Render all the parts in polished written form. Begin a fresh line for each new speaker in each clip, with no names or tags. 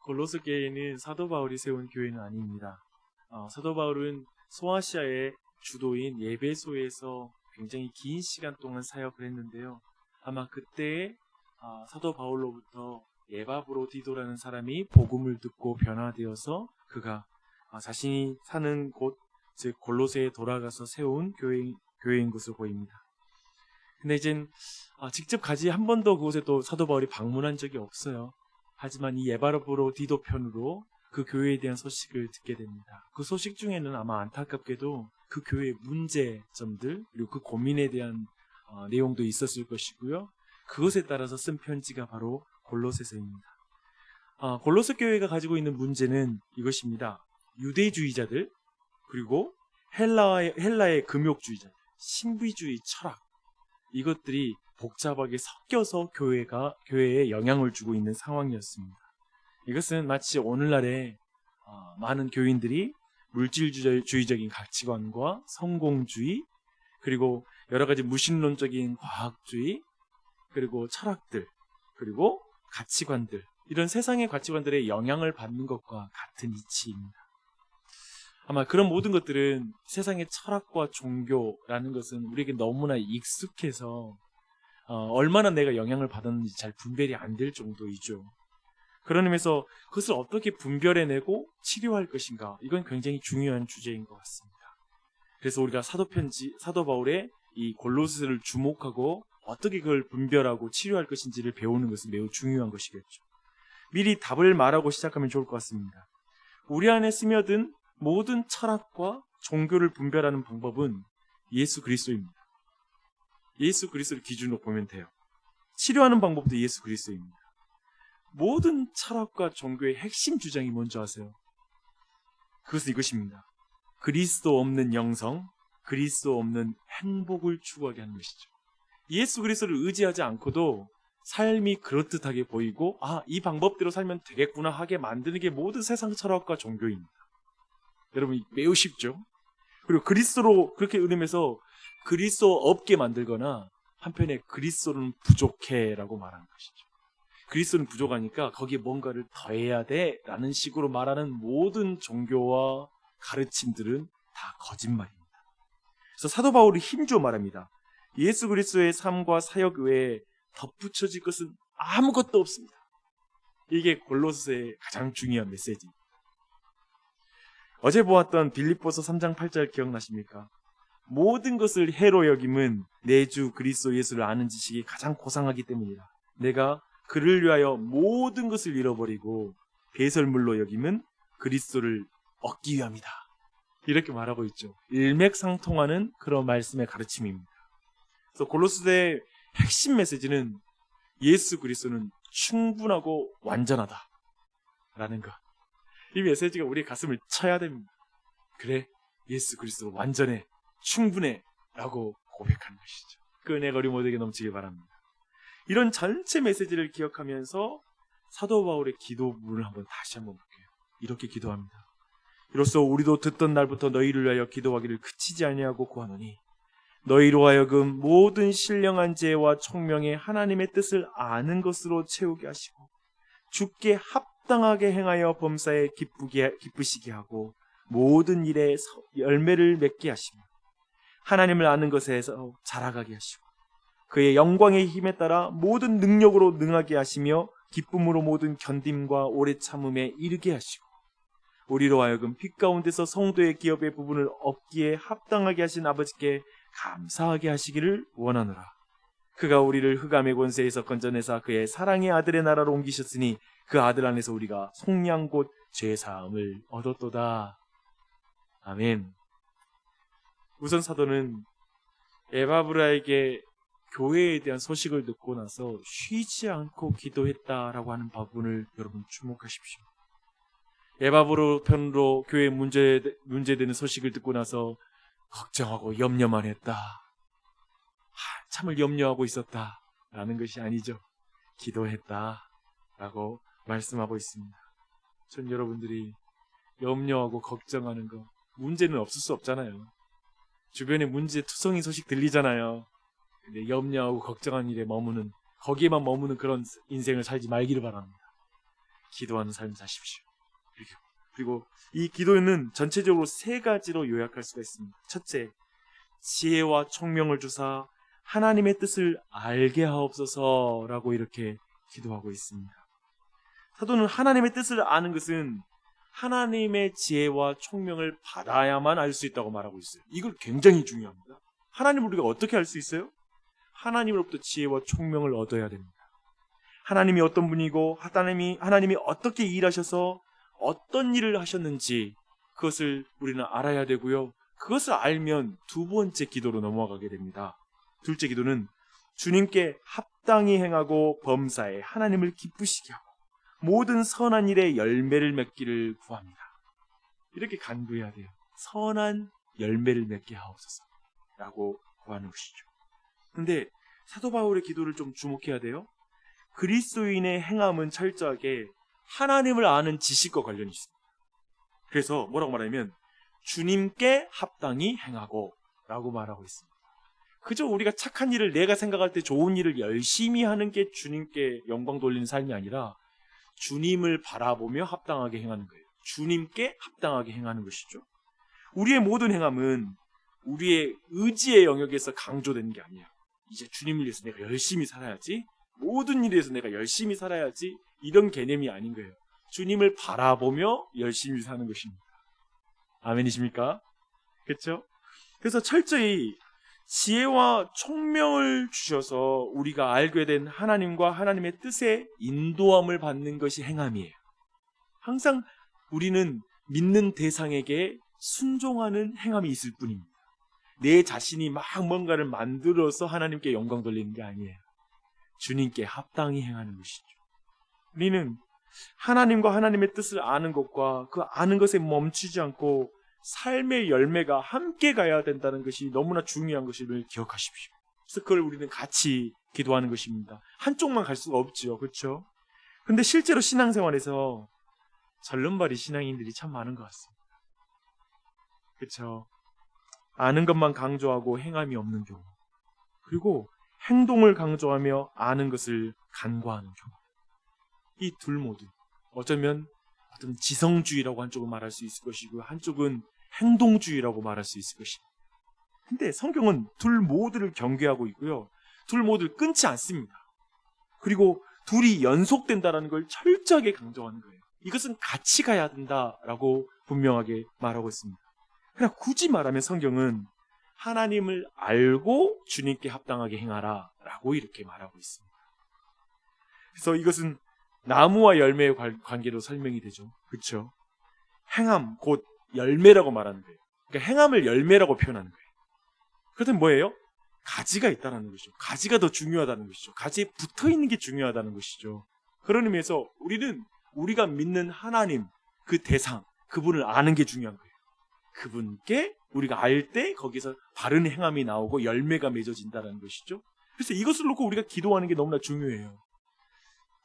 골로새 교회는 사도 바울이 세운 교회는 아닙니다. 사도 바울은 소아시아의 주도인 예배소에서 굉장히 긴 시간 동안 사역을 했는데요. 아마 그때 사도 바울로부터 에바브로디도라는 사람이 복음을 듣고 변화되어서 그가 자신이 사는 곳, 즉 골로새에 돌아가서 세운 교회인 것으로 보입니다. 근데 이젠 직접 가지 한 번도 그곳에 또 사도 바울이 방문한 적이 없어요. 하지만 이 에바브로디도 편으로 그 교회에 대한 소식을 듣게 됩니다. 그 소식 중에는 아마 안타깝게도 그 교회의 문제점들 그리고 그 고민에 대한 내용도 있었을 것이고요. 그것에 따라서 쓴 편지가 바로 골로새서입니다. 골로새 교회가 가지고 있는 문제는 이것입니다. 유대주의자들 그리고 헬라의 금욕주의자들, 신비주의 철학 이것들이 복잡하게 섞여서 교회에 영향을 주고 있는 상황이었습니다. 이것은 마치 오늘날의 많은 교인들이 물질주의적인 가치관과 성공주의 그리고 여러 가지 무신론적인 과학주의 그리고 철학들 그리고 가치관들 이런 세상의 가치관들의 영향을 받는 것과 같은 이치입니다. 아마 그런 모든 것들은 세상의 철학과 종교라는 것은 우리에게 너무나 익숙해서 얼마나 내가 영향을 받았는지 잘 분별이 안 될 정도이죠. 그런 의미에서 그것을 어떻게 분별해내고 치료할 것인가 이건 굉장히 중요한 주제인 것 같습니다. 그래서 우리가 사도 바울의 이 골로새를 주목하고 어떻게 그걸 분별하고 치료할 것인지를 배우는 것은 매우 중요한 것이겠죠. 미리 답을 말하고 시작하면 좋을 것 같습니다. 우리 안에 스며든 모든 철학과 종교를 분별하는 방법은 예수 그리스도입니다. 예수 그리스도를 기준으로 보면 돼요. 치료하는 방법도 예수 그리스도입니다. 모든 철학과 종교의 핵심 주장이 뭔지 아세요? 그것은 이것입니다. 그리스도 없는 영성, 그리스도 없는 행복을 추구하게 하는 것이죠. 예수 그리스도를 의지하지 않고도 삶이 그렇듯하게 보이고 이 방법대로 살면 되겠구나 하게 만드는 게 모든 세상 철학과 종교입니다. 여러분 매우 쉽죠? 그리고 그리스도로 그렇게 의심해서 그리스도 없게 만들거나 한편에 그리스도는 부족해라고 말하는 것이죠. 그리스도는 부족하니까 거기에 뭔가를 더해야 돼라는 식으로 말하는 모든 종교와 가르침들은 다 거짓말입니다. 그래서 사도 바울이 힘주어 말합니다. 예수 그리스도의 삶과 사역 외에 덧붙여질 것은 아무것도 없습니다. 이게 골로새의 가장 중요한 메시지입니다. 어제 보았던 빌립보서 3장 8절 기억나십니까? 모든 것을 해로 여김은 내 주 그리스도 예수를 아는 지식이 가장 고상하기 때문이다. 내가 그를 위하여 모든 것을 잃어버리고 배설물로 여김은 그리스도를 얻기 위함이다. 이렇게 말하고 있죠. 일맥상통하는 그런 말씀의 가르침입니다. 그래서 골로새의 핵심 메시지는 예수 그리스도는 충분하고 완전하다 라는 것. 이 메시지가 우리의 가슴을 쳐야 됩니다. 그래, 예수 그리스도 완전해, 충분해 라고 고백하는 것이죠. 끈의거리 모두에게 넘치길 바랍니다. 이런 전체 메시지를 기억하면서 사도 바울의 기도문을 다시 한번 볼게요. 이렇게 기도합니다. 이로써 우리도 듣던 날부터 너희를 위하여 기도하기를 그치지 아니하고 구하노니 너희로 하여금 모든 신령한 지혜와 총명의 하나님의 뜻을 아는 것으로 채우게 하시고 주께 합당하게 행하여 범사에 기쁘시게 하고 모든 일에 열매를 맺게 하시며 하나님을 아는 것에서 자라가게 하시고 그의 영광의 힘에 따라 모든 능력으로 능하게 하시며 기쁨으로 모든 견딤과 오래 참음에 이르게 하시고 우리로 하여금 빛 가운데서 성도의 기업의 부분을 얻기에 합당하게 하신 아버지께 감사하게 하시기를 원하노라. 그가 우리를 흑암의 권세에서 건져내사 그의 사랑의 아들의 나라로 옮기셨으니 그 아들 안에서 우리가 속량 곧 죄사함을 얻었도다. 아멘. 우선 사도는 에바브라에게 교회에 대한 소식을 듣고 나서 쉬지 않고 기도했다라고 하는 부분을 여러분 주목하십시오. 에바브로 편으로 교회에 문제되는 소식을 듣고 나서 걱정하고 염려만 했다. 한참을 염려하고 있었다라는 것이 아니죠. 기도했다라고 말씀하고 있습니다. 전 여러분들이 염려하고 걱정하는 거 문제는 없을 수 없잖아요. 주변에 문제투성이 소식 들리잖아요. 근데 염려하고 걱정하는 일에 머무는 거기에만 머무는 그런 인생을 살지 말기를 바랍니다. 기도하는 삶을 사십시오. 그리고 이 기도는 전체적으로 세 가지로 요약할 수가 있습니다. 첫째, 지혜와 총명을 주사 하나님의 뜻을 알게 하옵소서라고 이렇게 기도하고 있습니다. 사도는 하나님의 뜻을 아는 것은 하나님의 지혜와 총명을 받아야만 알 수 있다고 말하고 있어요. 이걸 굉장히 중요합니다. 하나님을 우리가 어떻게 알 수 있어요? 하나님으로부터 지혜와 총명을 얻어야 됩니다. 하나님이 어떤 분이고 하나님이 어떻게 일하셔서 어떤 일을 하셨는지 그것을 우리는 알아야 되고요. 그것을 알면 두 번째 기도로 넘어가게 됩니다. 둘째 기도는 주님께 합당히 행하고 범사에 하나님을 기쁘시게 하고 모든 선한 일에 열매를 맺기를 구합니다. 이렇게 간구해야 돼요. 선한 열매를 맺게 하옵소서 라고 구하는 것이죠. 그런데 사도 바울의 기도를 좀 주목해야 돼요. 그리스도인의 행함은 철저하게 하나님을 아는 지식과 관련이 있습니다. 그래서 뭐라고 말하냐면 주님께 합당히 행하고 라고 말하고 있습니다. 그저 우리가 착한 일을 내가 생각할 때 좋은 일을 열심히 하는 게 주님께 영광 돌리는 삶이 아니라 주님을 바라보며 합당하게 행하는 거예요. 주님께 합당하게 행하는 것이죠. 우리의 모든 행함은 우리의 의지의 영역에서 강조되는 게 아니에요. 이제 주님을 위해서 내가 열심히 살아야지, 모든 일에서 내가 열심히 살아야지, 이런 개념이 아닌 거예요. 주님을 바라보며 열심히 사는 것입니다. 아멘이십니까? 그렇죠? 그래서 철저히 지혜와 총명을 주셔서 우리가 알게 된 하나님과 하나님의 뜻에 인도함을 받는 것이 행함이에요. 항상 우리는 믿는 대상에게 순종하는 행함이 있을 뿐입니다. 내 자신이 막 뭔가를 만들어서 하나님께 영광 돌리는 게 아니에요. 주님께 합당히 행하는 것이죠. 우리는 하나님과 하나님의 뜻을 아는 것과 그 아는 것에 멈추지 않고 삶의 열매가 함께 가야 된다는 것이 너무나 중요한 것임을 기억하십시오. 그래서 그걸 우리는 같이 기도하는 것입니다. 한쪽만 갈 수가 없죠. 그렇죠? 근데 실제로 신앙생활에서 절름발이 신앙인들이 참 많은 것 같습니다. 그렇죠? 아는 것만 강조하고 행함이 없는 경우, 그리고 행동을 강조하며 아는 것을 간과하는 경우, 이 둘 모두 어쩌면 어떤 지성주의라고 한쪽은 말할 수 있을 것이고 한쪽은 행동주의라고 말할 수 있을 것입니다. 근데 성경은 둘 모두를 경계하고 있고요. 둘 모두를 끊지 않습니다. 그리고 둘이 연속된다는 걸 철저하게 강조하는 거예요. 이것은 같이 가야 된다라고 분명하게 말하고 있습니다. 그러나 굳이 말하면 성경은 하나님을 알고 주님께 합당하게 행하라 라고 이렇게 말하고 있습니다. 그래서 이것은 나무와 열매의 관계로 설명이 되죠. 그렇죠? 행함, 곧 열매라고 말하는 거예요. 그러니까 행함을 열매라고 표현하는 거예요. 그렇다면 뭐예요? 가지가 있다는 것이죠. 가지가 더 중요하다는 것이죠. 가지에 붙어있는 게 중요하다는 것이죠. 그런 의미에서 우리는 우리가 믿는 하나님, 그 대상, 그분을 아는 게 중요한 거예요. 그분께 우리가 알 때 거기서 바른 행함이 나오고 열매가 맺어진다는 것이죠. 그래서 이것을 놓고 우리가 기도하는 게 너무나 중요해요.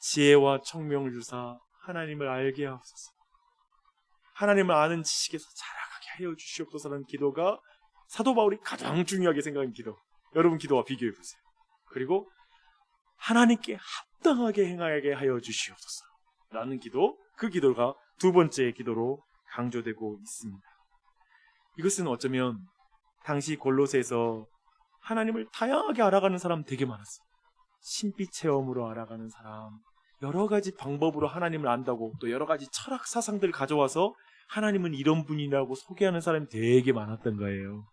지혜와 총명을 주사 하나님을 알게 하옵소서. 하나님을 아는 지식에서 자라가게 하여 주시옵소서라는 기도가 사도 바울이 가장 중요하게 생각하는 기도. 여러분 기도와 비교해 보세요. 그리고 하나님께 합당하게 행하게 하여 주시옵소서 라는 기도, 그 기도가 두 번째 기도로 강조되고 있습니다. 이것은 어쩌면 당시 골로새에서 하나님을 다양하게 알아가는 사람 되게 많았어요. 신비 체험으로 알아가는 사람, 여러 가지 방법으로 하나님을 안다고 또 여러 가지 철학 사상들을 가져와서 하나님은 이런 분이라고 소개하는 사람이 되게 많았던 거예요.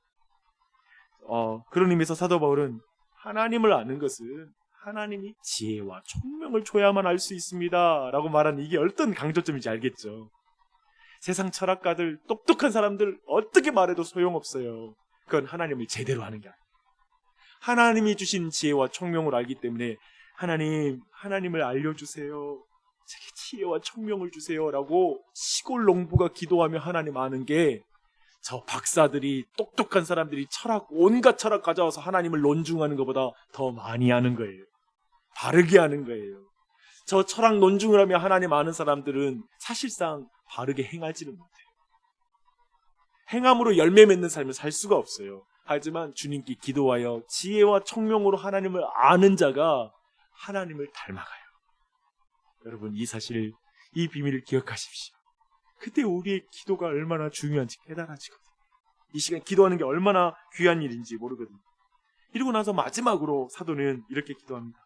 그런 의미에서 사도 바울은 하나님을 아는 것은 하나님이 지혜와 총명을 줘야만 알 수 있습니다 라고 말하는 이게 어떤 강조점인지 알겠죠. 세상 철학가들, 똑똑한 사람들 어떻게 말해도 소용없어요. 그건 하나님을 제대로 아는 게 아니에요. 하나님이 주신 지혜와 총명을 알기 때문에 하나님을 알려주세요. 제게 지혜와 총명을 주세요 라고 시골 농부가 기도하며 하나님 아는 게 저 박사들이, 똑똑한 사람들이 온갖 철학 가져와서 하나님을 논중하는 것보다 더 많이 아는 거예요. 바르게 아는 거예요. 저 철학 논중을 하며 하나님 아는 사람들은 사실상 바르게 행하지는 못해요. 행함으로 열매 맺는 삶을 살 수가 없어요. 하지만 주님께 기도하여 지혜와 총명으로 하나님을 아는 자가 하나님을 닮아가요. 여러분, 이 사실, 이 비밀을 기억하십시오. 그때 우리의 기도가 얼마나 중요한지 깨달아지거든요. 이 시간 기도하는 게 얼마나 귀한 일인지 모르거든요. 이러고 나서 마지막으로 사도는 이렇게 기도합니다.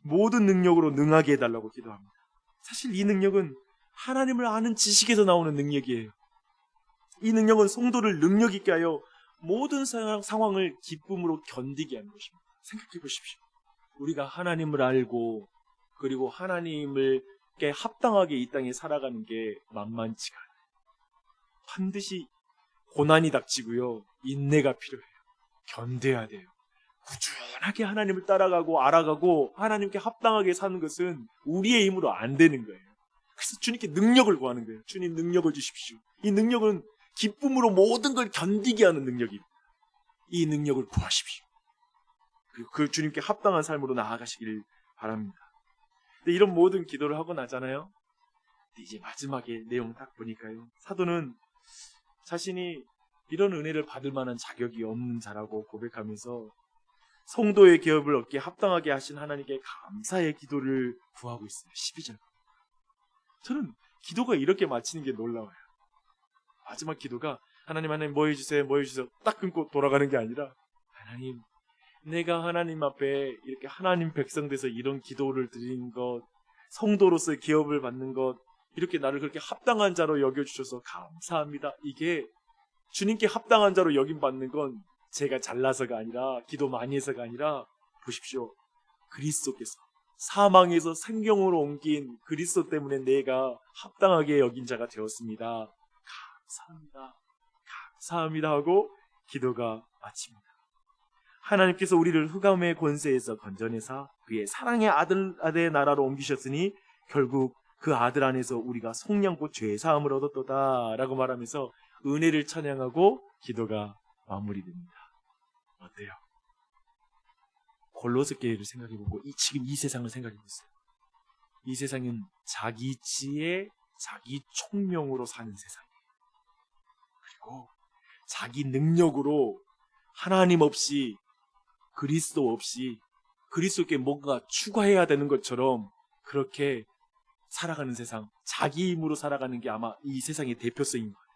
모든 능력으로 능하게 해달라고 기도합니다. 사실 이 능력은 하나님을 아는 지식에서 나오는 능력이에요. 이 능력은 성도를 능력 있게 하여 모든 상황을 기쁨으로 견디게 하는 것입니다. 생각해 보십시오. 우리가 하나님을 알고 그리고 하나님께 합당하게 이 땅에 살아가는 게 만만치가 않아요. 반드시 고난이 닥치고요. 인내가 필요해요. 견뎌야 돼요. 꾸준하게 하나님을 따라가고 알아가고 하나님께 합당하게 사는 것은 우리의 힘으로 안 되는 거예요. 그래서 주님께 능력을 구하는 거예요. 주님 능력을 주십시오. 이 능력은 기쁨으로 모든 걸 견디게 하는 능력입니다. 이 능력을 구하십시오. 그리고 그 주님께 합당한 삶으로 나아가시길 바랍니다. 근데 이런 모든 기도를 하고 나잖아요. 근데 이제 마지막에 내용 딱 보니까요. 사도는 자신이 이런 은혜를 받을 만한 자격이 없는 자라고 고백하면서 성도의 기업을 얻기에 합당하게 하신 하나님께 감사의 기도를 구하고 있어요. 12절. 저는 기도가 이렇게 마치는 게 놀라워요. 마지막 기도가 하나님 뭐 해주세요 딱 끊고 돌아가는 게 아니라 하나님, 내가 하나님 앞에 이렇게 하나님 백성 돼서 이런 기도를 드리는 것, 성도로서의 기업을 받는 것, 이렇게 나를 그렇게 합당한 자로 여겨주셔서 감사합니다. 이게 주님께 합당한 자로 여김받는 건 제가 잘나서가 아니라, 기도 많이 해서가 아니라, 보십시오. 그리스도께서 사망에서 생명으로 옮긴 그리스도 때문에 내가 합당하게 여긴 자가 되었습니다. 감사합니다. 감사합니다 하고 기도가 마칩니다. 하나님께서 우리를 흑암의 권세에서 건져내사 그의 사랑의 아들의 나라로 옮기셨으니 결국 그 아들 안에서 우리가 속량고 죄사함을 얻었도다 라고 말하면서 은혜를 찬양하고 기도가 마무리됩니다. 어때요? 골로새 교회를 생각해보고 지금 이 세상을 생각해보세요. 이 세상은 자기 지혜, 자기 총명으로 사는 세상이에요. 그리고 자기 능력으로 하나님 없이, 그리스도 없이 그리스도께 뭔가 추가해야 되는 것처럼 그렇게 살아가는 세상, 자기 힘으로 살아가는 게 아마 이 세상의 대표성인 것 같아요.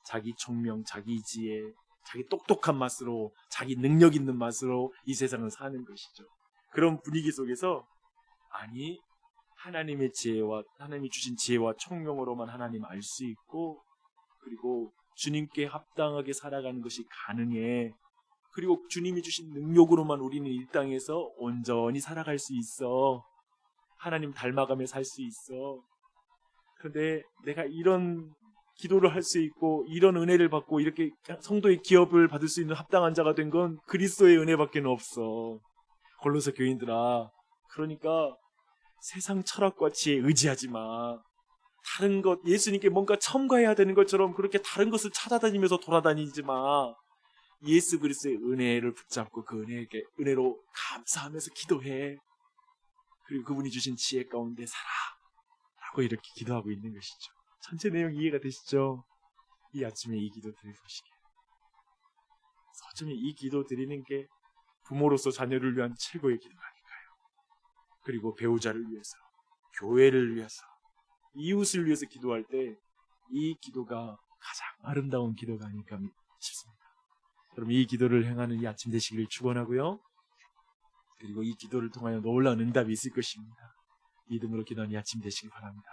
자기 총명, 자기 지혜, 자기 똑똑한 맛으로, 자기 능력 있는 맛으로 이 세상을 사는 것이죠. 그런 분위기 속에서 아니, 하나님의 지혜와 하나님이 주신 지혜와 총명으로만 하나님 알 수 있고, 그리고 주님께 합당하게 살아가는 것이 가능해. 그리고 주님이 주신 능력으로만 우리는 이 땅에서 온전히 살아갈 수 있어. 하나님 닮아가며 살 수 있어. 그런데 내가 이런 기도를 할 수 있고 이런 은혜를 받고 이렇게 성도의 기업을 받을 수 있는 합당한 자가 된 건 그리스도의 은혜밖에 없어. 골로새 교인들아, 그러니까 세상 철학과 지혜에 의지하지 마. 다른 것, 예수님께 뭔가 첨가해야 되는 것처럼 그렇게 다른 것을 찾아다니면서 돌아다니지 마. 예수 그리스도의 은혜를 붙잡고 그 은혜로 감사하면서 기도해. 그리고 그분이 주신 지혜 가운데 살아 라고 이렇게 기도하고 있는 것이죠. 전체 내용 이해가 되시죠? 이 아침에 이 기도 드리시기에 어쩌면 이 기도 드리는 게 부모로서 자녀를 위한 최고의 기도 아닐까요? 그리고 배우자를 위해서, 교회를 위해서, 이웃을 위해서 기도할 때 이 기도가 가장 아름다운 기도가 아닐까 싶습니다. 그럼 이 기도를 행하는 이 아침 되시기를 축원하고요. 그리고 이 기도를 통하여 놀라운 응답이 있을 것입니다. 믿음으로 기도하는 이 아침 되시길 바랍니다.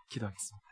기도하겠습니다.